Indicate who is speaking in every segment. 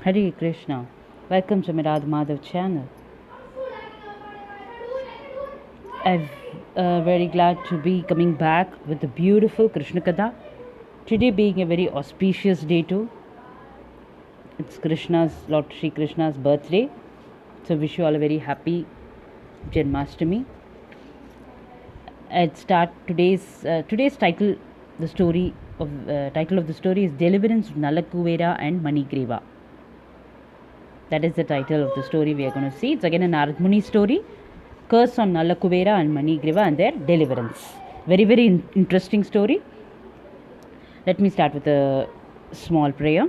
Speaker 1: Hare Krishna. Welcome to my Radha Madhav channel. I'm very glad to be coming back with a beautiful Krishna Katha. Today being a very auspicious day too. It's Lord Sri Krishna's birthday. So wish you all a very happy Janmashtami. I'd start today's title. The story of title of the story is Deliverance of Nalakuvera and Manigriva. That is the title of the story we are going to see. It's again a Narad Muni story. Curse on nalakuvera and manigriva and their deliverance. Very interesting story. Let me start with a small prayer.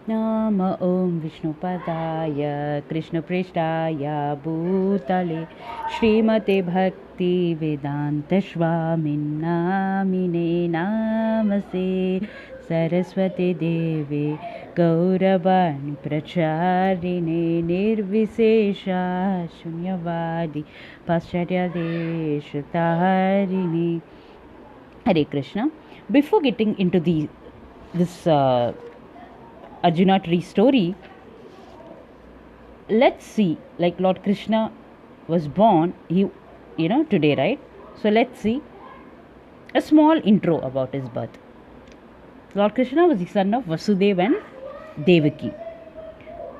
Speaker 1: Nama Om Vishnu Padaya Krishna Prishtaya Bhutale Srimate Bhakti Vedanta Swamine Namase Saraswati Devi Gauravani Pracharine Nirvisesha Shunyavadi Pascharya Deshatharini. Hare Krishna. Before getting into this Arjuna tree story, let's see, like Lord Krishna was born, today, right? So let's see a small intro about his birth. Lord Krishna was the son of Vasudeva and Devaki.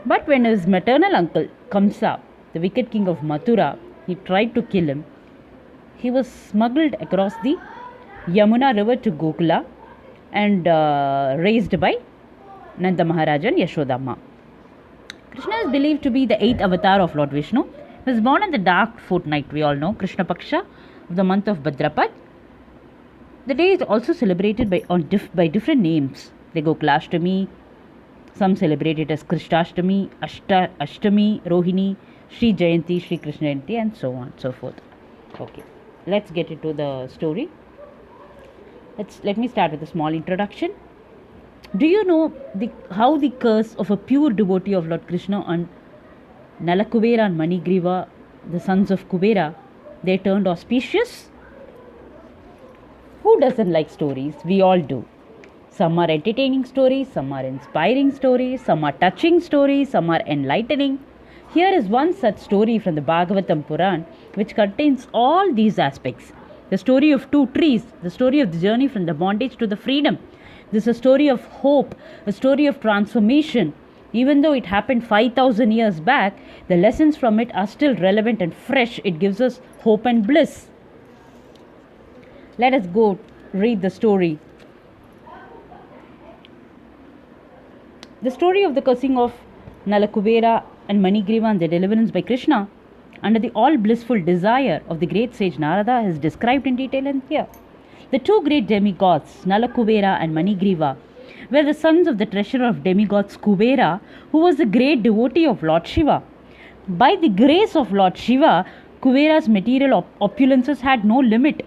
Speaker 1: But when his maternal uncle Kamsa, the wicked king of Mathura, he tried to kill him, he was smuggled across the Yamuna river to Gokula and raised by Nanda Maharaj and Yashodamma. Krishna is believed to be the 8th avatar of Lord Vishnu. He was born on the dark fortnight, we all know, Krishna Paksha, of the month of Bhadrapad. The day is also celebrated by different names. They go Gokulashtami, some celebrate it as Krishnashtami, Ashtami, Rohini, Sri Jayanti, Sri Krishna Jayanti, and so on and so forth. Okay, let's get into the story. Let me start with a small introduction. Do you know how the curse of a pure devotee of Lord Krishna on Nalakuvera and Manigriva, the sons of Kubera, they turned auspicious? Who doesn't like stories? We all do. Some are entertaining stories, some are inspiring stories, some are touching stories, some are enlightening. Here is one such story from the Bhagavatam Puran which contains all these aspects. The story of two trees, the story of the journey from the bondage to the freedom. This is a story of hope, a story of transformation. Even though it happened 5,000 years back, the lessons from it are still relevant and fresh. It gives us hope and bliss. Let us go read the story. The story of the cursing of Nalakuvera and Manigriva and their deliverance by Krishna under the all blissful desire of the great sage Narada is described in detail in here. The two great demigods, Nalakuvera and Manigriva, were the sons of the treasurer of demigods Kubera, who was the great devotee of Lord Shiva. By the grace of Lord Shiva, Kubera's material opulences had no limit.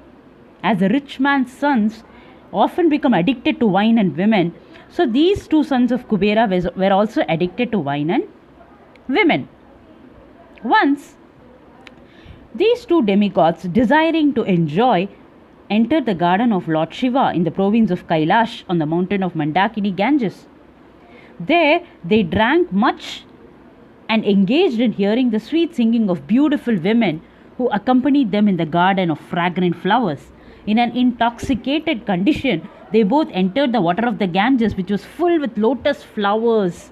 Speaker 1: As a rich man's sons often become addicted to wine and women, so these two sons of Kubera were also addicted to wine and women. Once, these two demigods, desiring to enjoy, entered the garden of Lord Shiva in the province of Kailash on the mountain of Mandakini Ganges. There they drank much and engaged in hearing the sweet singing of beautiful women who accompanied them in the garden of fragrant flowers. In an intoxicated condition, they both entered the water of the Ganges, which was full with lotus flowers.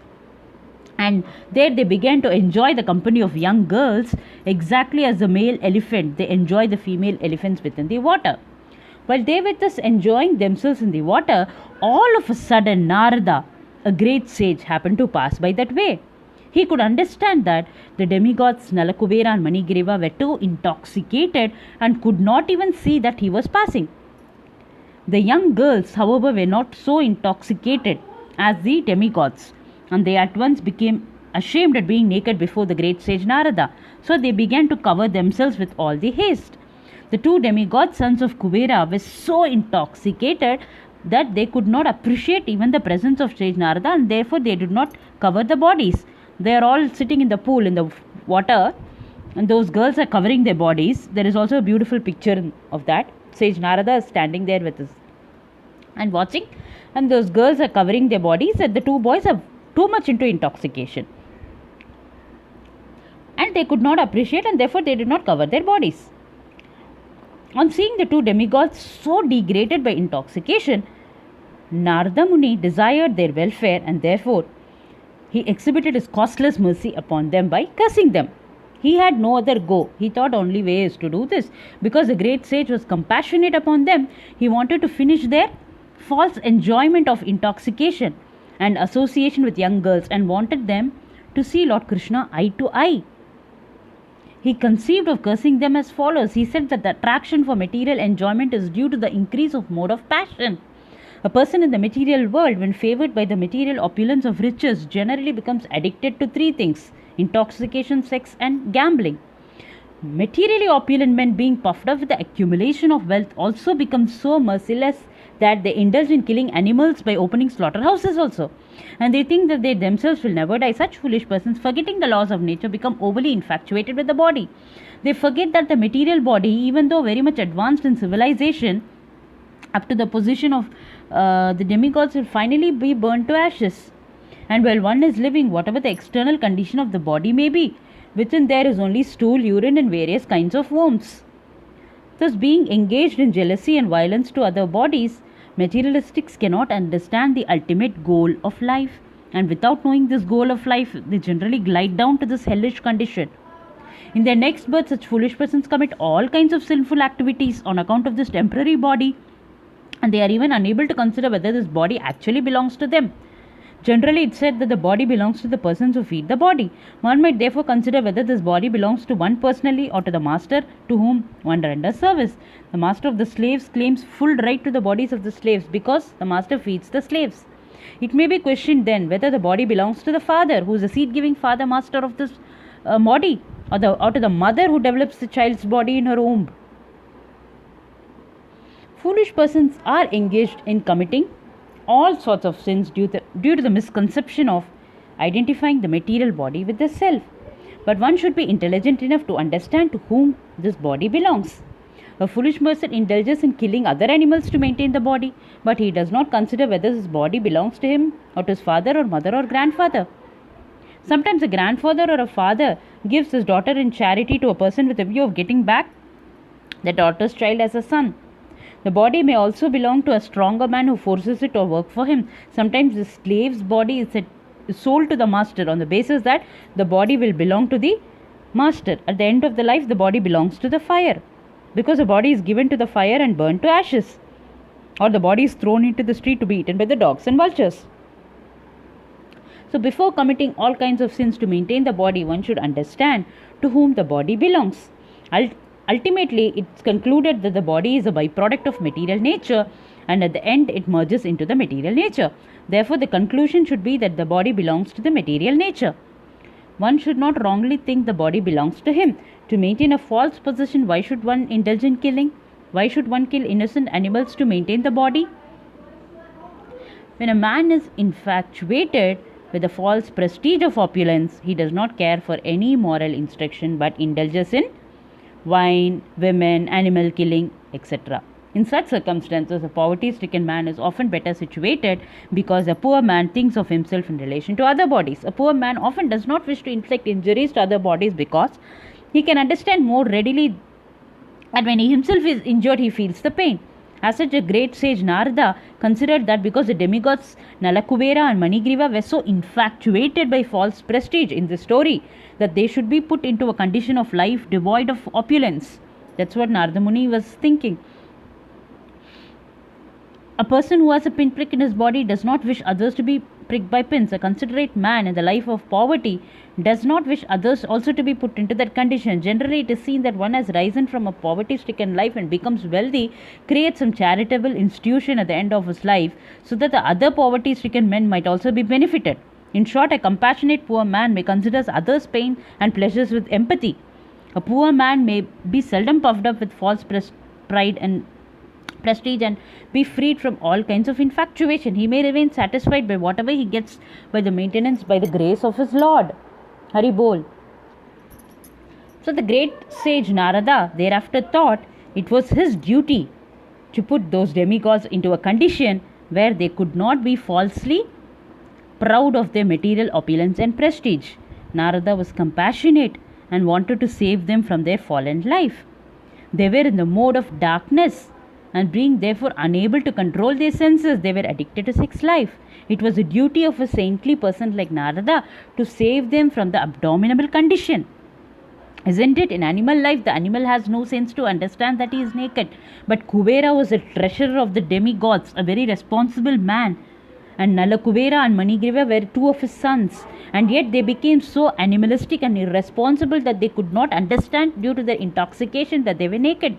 Speaker 1: And there they began to enjoy the company of young girls, exactly as the male elephant, they enjoy the female elephants within the water. While they were thus enjoying themselves in the water, all of a sudden Narada, a great sage, happened to pass by that way. He could understand that the demigods Nalakuvera and Manigriva were too intoxicated and could not even see that he was passing. The young girls, however, were not so intoxicated as the demigods, and they at once became ashamed at being naked before the great sage Narada. So they began to cover themselves with all the haste. The two demigod sons of Kubera were so intoxicated that they could not appreciate even the presence of sage Narada, and therefore they did not cover the bodies. They are all sitting in the pool, in the water, and those girls are covering their bodies. There is also a beautiful picture of that. Sage Narada is standing there with us and watching, and those girls are covering their bodies, and the two too much into intoxication. And they could not appreciate, and therefore they did not cover their bodies. On seeing the two demigods so degraded by intoxication, Narada Muni desired their welfare, and therefore he exhibited his costless mercy upon them by cursing them. He had no other go. He thought only way is to do this. Because the great sage was compassionate upon them, he wanted to finish their false enjoyment of intoxication and association with young girls, and wanted them to see Lord Krishna eye to eye. He conceived of cursing them as follows. He said that the attraction for material enjoyment is due to the increase of mode of passion. A person in the material world, when favored by the material opulence of riches, generally becomes addicted to three things: intoxication, sex, and gambling. Materially opulent men, being puffed up with the accumulation of wealth, also become so merciless that they indulge in killing animals by opening slaughterhouses also. And they think that they themselves will never die. Such foolish persons, forgetting the laws of nature, become overly infatuated with the body. They forget that the material body, even though very much advanced in civilization, up to the position of the demigods, will finally be burnt to ashes. And while one is living, whatever the external condition of the body may be, within there is only stool, urine, and various kinds of worms. Thus, being engaged in jealousy and violence to other bodies, materialistics cannot understand the ultimate goal of life. And without knowing this goal of life, they generally glide down to this hellish condition. In their next birth, such foolish persons commit all kinds of sinful activities on account of this temporary body, and they are even unable to consider whether this body actually belongs to them. Generally, it's said that the body belongs to the persons who feed the body. One might therefore consider whether this body belongs to one personally or to the master to whom one renders service. The master of the slaves claims full right to the bodies of the slaves because the master feeds the slaves. It may be questioned then whether the body belongs to the father, who is the seed-giving father master of this body, or to the mother who develops the child's body in her womb. Foolish persons are engaged in committing all sorts of sins due to the misconception of identifying the material body with the self. But one should be intelligent enough to understand to whom this body belongs. A foolish person indulges in killing other animals to maintain the body, but he does not consider whether his body belongs to him or to his father or mother or grandfather. Sometimes a grandfather or a father gives his daughter in charity to a person with a view of getting back the daughter's child as a son. The body may also belong to a stronger man who forces it to work for him. Sometimes the slave's body is sold to the master on the basis that the body will belong to the master. At the end of the life, the body belongs to the fire, because the body is given to the fire and burned to ashes, or the body is thrown into the street to be eaten by the dogs and vultures. So before committing all kinds of sins to maintain the body, one should understand to whom the body belongs. Ultimately, it's concluded that the body is a byproduct of material nature, and at the end it merges into the material nature. Therefore, the conclusion should be that the body belongs to the material nature. One should not wrongly think the body belongs to him. To maintain a false position, why should one indulge in killing? Why should one kill innocent animals to maintain the body? When a man is infatuated with the false prestige of opulence, he does not care for any moral instruction but indulges in wine, women, animal killing, etc. In such circumstances, a poverty-stricken man is often better situated, because a poor man thinks of himself in relation to other bodies. A poor man often does not wish to inflict injuries to other bodies, because he can understand more readily that when he himself is injured, he feels the pain. As such, a great sage Narada considered that because the demigods Nalakuvera and Manigriva were so infatuated by false prestige in this story, that they should be put into a condition of life devoid of opulence. That's what Narada Muni was thinking. A person who has a pinprick in his body does not wish others to be pricked by pins. A considerate man in the life of poverty does not wish others also to be put into that condition. Generally, it is seen that one has risen from a poverty-stricken life and becomes wealthy, creates some charitable institution at the end of his life, so that the other poverty-stricken men might also be benefited. In short, a compassionate poor man may consider others' pain and pleasures with empathy. A poor man may be seldom puffed up with false pride and prestige and be freed from all kinds of infatuation. He may remain satisfied by whatever he gets by the maintenance, by the grace of his Lord. Hari Bol. So the great sage Narada thereafter thought it was his duty to put those demigods into a condition where they could not be falsely proud of their material opulence and prestige. Narada was compassionate and wanted to save them from their fallen life. They were in the mode of darkness, and being therefore unable to control their senses, they were addicted to sex life. It was the duty of a saintly person like Narada to save them from the abominable condition. Isn't it? In animal life, the animal has no sense to understand that he is naked. But Kuvera was a treasurer of the demigods, a very responsible man. And Nalakuvera and Manigriva were two of his sons. And yet they became so animalistic and irresponsible that they could not understand due to their intoxication that they were naked.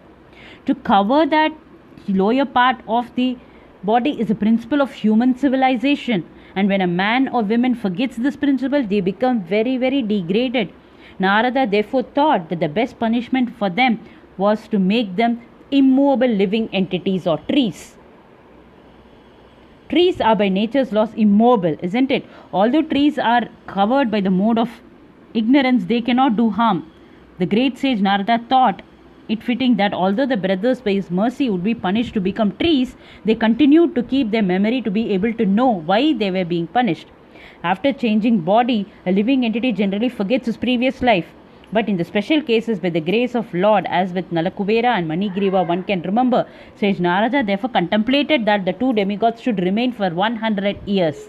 Speaker 1: To cover that lower part of the body is a principle of human civilization. And when a man or woman forgets this principle, they become very, very degraded. Narada therefore thought that the best punishment for them was to make them immovable living entities or trees. Trees are by nature's laws immovable, isn't it? Although trees are covered by the mode of ignorance, they cannot do harm. The great sage Narada thought it fitting that although the brothers by his mercy would be punished to become trees, they continued to keep their memory to be able to know why they were being punished. After changing body, a living entity generally forgets his previous life. But in the special cases, by the grace of Lord, as with Nalakuvera and Manigriva, one can remember. Sage Narada therefore contemplated that the two demigods should remain for 100 years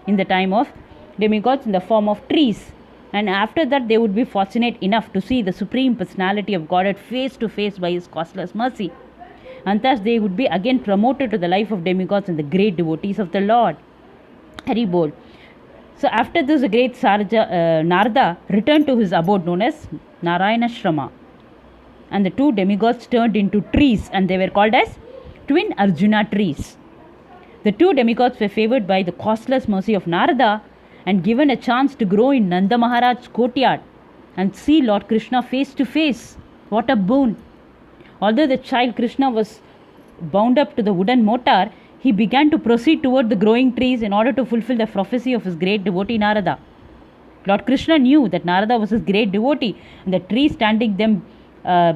Speaker 1: in the time of demigods in the form of trees. And after that, they would be fortunate enough to see the Supreme Personality of Godhead face to face by His costless mercy. And thus they would be again promoted to the life of demigods and the great devotees of the Lord. Haribol. So after this, the great Narada returned to his abode known as Narayanashrama. And the two demigods turned into trees, and they were called as twin Arjuna trees. The two demigods were favored by the costless mercy of Narada and given a chance to grow in Nanda Maharaj's courtyard and see Lord Krishna face to face. What a boon! Although the child Krishna was bound up to the wooden mortar, he began to proceed toward the growing trees in order to fulfill the prophecy of his great devotee Narada. Lord Krishna knew that Narada was his great devotee, and the trees standing them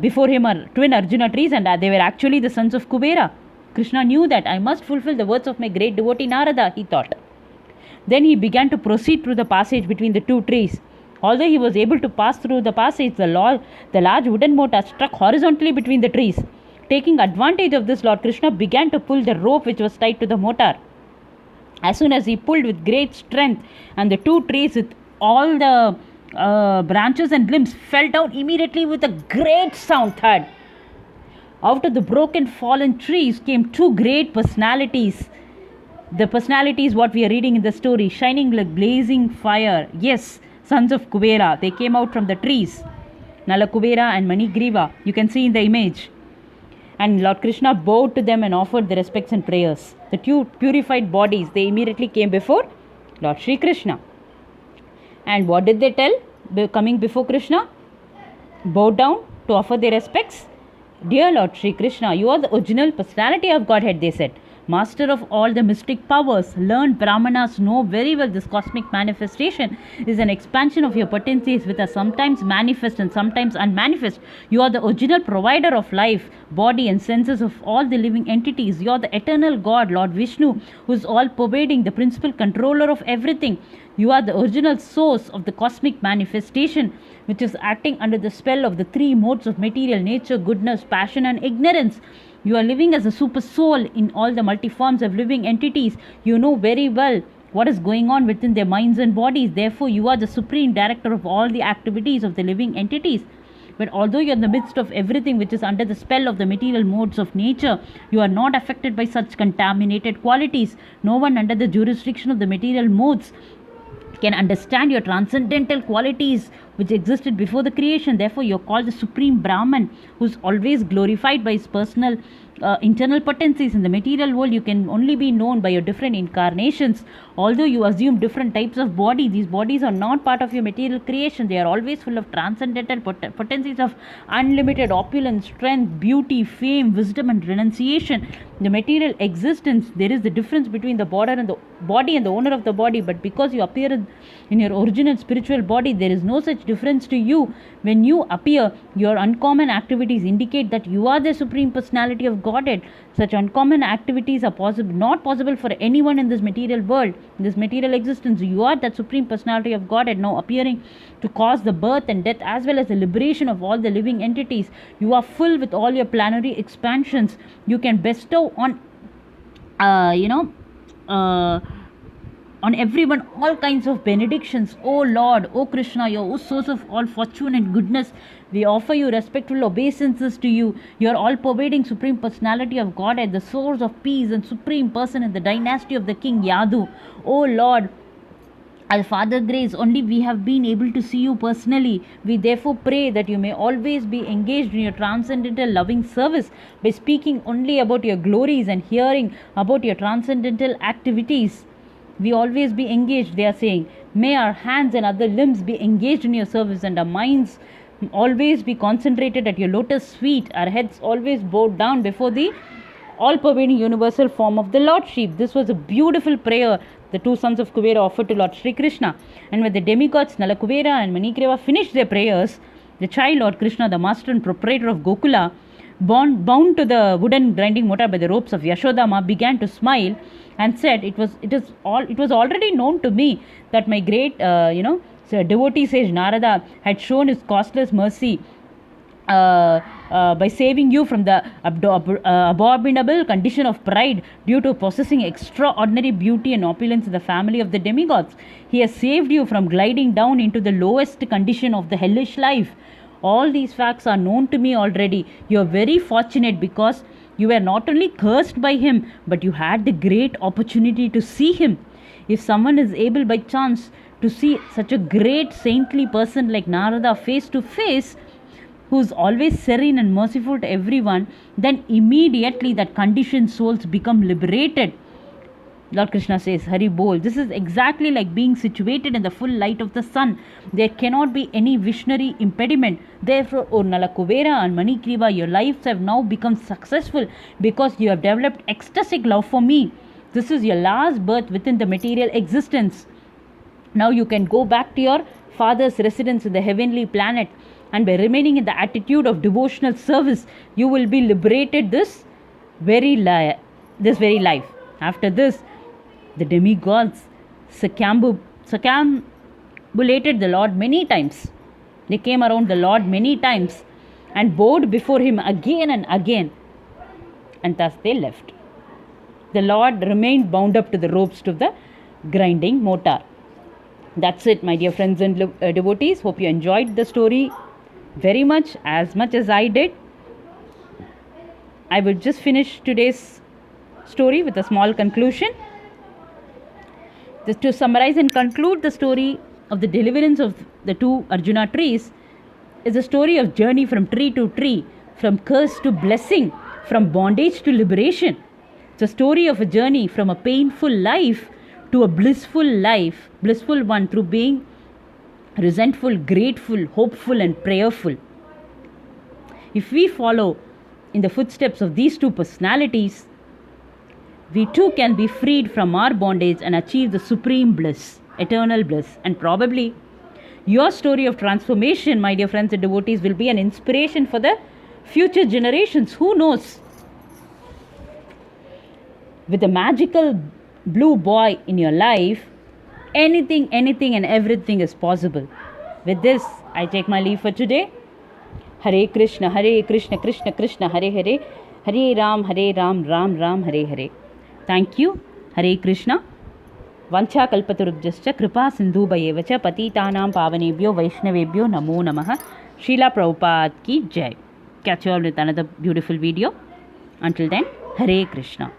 Speaker 1: before him are twin Arjuna trees, and they were actually the sons of Kubera. Krishna knew that I must fulfill the words of my great devotee Narada, he thought. Then he began to proceed through the passage between the two trees. Although he was able to pass through the passage, the large wooden mortar struck horizontally between the trees. Taking advantage of this, Lord Krishna began to pull the rope which was tied to the mortar. As soon as he pulled with great strength, and the two trees with all the branches and limbs fell down immediately with a great sound. Thud. Out of the broken fallen trees came two great personalities. The personalities what we are reading in the story, shining like blazing fire. Yes, sons of Kubera. They came out from the trees. Nalakuvera and Manigriva. You can see in the image. And Lord Krishna bowed to them and offered their respects and prayers. The two purified bodies, they immediately came before Lord Sri Krishna. And what did they tell coming before Krishna? Bowed down to offer their respects. Dear Lord Sri Krishna, you are the original personality of Godhead, they said. Master of all the mystic powers, learned Brahmanas know very well this cosmic manifestation is an expansion of your potencies which are sometimes manifest and sometimes unmanifest. You are the original provider of life, body and senses of all the living entities. You are the eternal God, Lord Vishnu, who is all pervading, the principal controller of everything. You are the original source of the cosmic manifestation which is acting under the spell of the three modes of material nature, goodness, passion and ignorance. You are living as a super soul in all the multiforms of living entities. You know very well what is going on within their minds and bodies. Therefore, you are the supreme director of all the activities of the living entities. But although you are in the midst of everything which is under the spell of the material modes of nature, you are not affected by such contaminated qualities. No one under the jurisdiction of the material modes can understand your transcendental qualities which existed before the creation. Therefore, you are called the Supreme Brahman, who is always glorified by his personal internal potencies. In the material world, you can only be known by your different incarnations. Although you assume different types of body, these bodies are not part of your material creation. They are always full of transcendental potencies of unlimited opulence, strength, beauty, fame, wisdom and renunciation. The material existence, there is the difference between the body and the owner of the body, but because you appear in your original spiritual body, there is no such difference to you. When you appear, your uncommon activities indicate that you are the Supreme Personality of God. Godhead. Such uncommon activities are not possible for anyone in this material world, in this material existence. You are that Supreme Personality of Godhead, now appearing to cause the birth and death as well as the liberation of all the living entities. You are full with all your planetary expansions. You can bestow on, on everyone all kinds of benedictions. O Lord, O Krishna, your source of all fortune and goodness, we offer you respectful obeisances to you. Your all-pervading Supreme Personality of Godhead, the source of peace and Supreme Person in the dynasty of the King Yadu. O Lord, as Father Grace, only we have been able to see you personally. We therefore pray that you may always be engaged in your transcendental loving service by speaking only about your glories and hearing about your transcendental activities. We always be engaged, they are saying. May our hands and other limbs be engaged in your service, and our minds always be concentrated at your lotus feet, our heads always bowed down before the all-pervading universal form of the Lord Sheep. This was a beautiful prayer the two sons of Kuvera offered to Lord Sri Krishna. And when the demigods Nalakuvera and Manigriva finished their prayers, the child Lord Krishna, the master and proprietor of Gokula, bound to the wooden grinding mortar by the ropes of Yashodama, began to smile and said, It was already known to me that my great devotee sage Narada had shown his costless mercy by saving you from the abominable condition of pride due to possessing extraordinary beauty and opulence in the family of the demigods. He has saved you from gliding down into the lowest condition of the hellish life. All these facts are known to me already. You are very fortunate because you were not only cursed by him, but you had the great opportunity to see him. If someone is able by chance to see such a great saintly person like Narada face to face, who is always serene and merciful to everyone, then immediately that conditioned souls become liberated. Lord Krishna says, Hari Bol. This is exactly like being situated in the full light of the sun. There cannot be any visionary impediment. Therefore, O Nalakuvera and Manigriva, your lives have now become successful because you have developed ecstatic love for me. This is your last birth within the material existence. Now you can go back to your father's residence in the heavenly planet, and by remaining in the attitude of devotional service, you will be liberated this very life. After this, the demigods circumambulated the Lord many times. They came around the Lord many times and bowed before him again and again, and thus they left. The Lord remained bound up to the ropes to the grinding mortar. That's it, my dear friends and devotees. Hope you enjoyed the story very much as I did. I will just finish today's story with a small conclusion. Just to summarize and conclude the story of the deliverance of the two Arjuna trees is a story of journey from tree to tree, from curse to blessing, from bondage to liberation. It's a story of a journey from a painful life to a blissful life, blissful one through being resentful, grateful, hopeful and prayerful. If we follow in the footsteps of these two personalities, we too can be freed from our bondage and achieve the supreme bliss, eternal bliss. And probably your story of transformation, my dear friends and devotees, will be an inspiration for the future generations. Who knows? With a magical blue boy in your life, anything and everything is possible. With this, I take my leave for today. Hare Krishna, Krishna Krishna, Hare Hare, Hare Ram, Ram Ram, Hare Hare. Thank you. Hare Krishna. Vancha kalpatarubhyascha kripa sindhubhayevacha patitanam pavanebhyo vaishnavebhyo namo namaha. Srila Prabhupada ki jai. Catch you all with another beautiful video. Until then, Hare Krishna.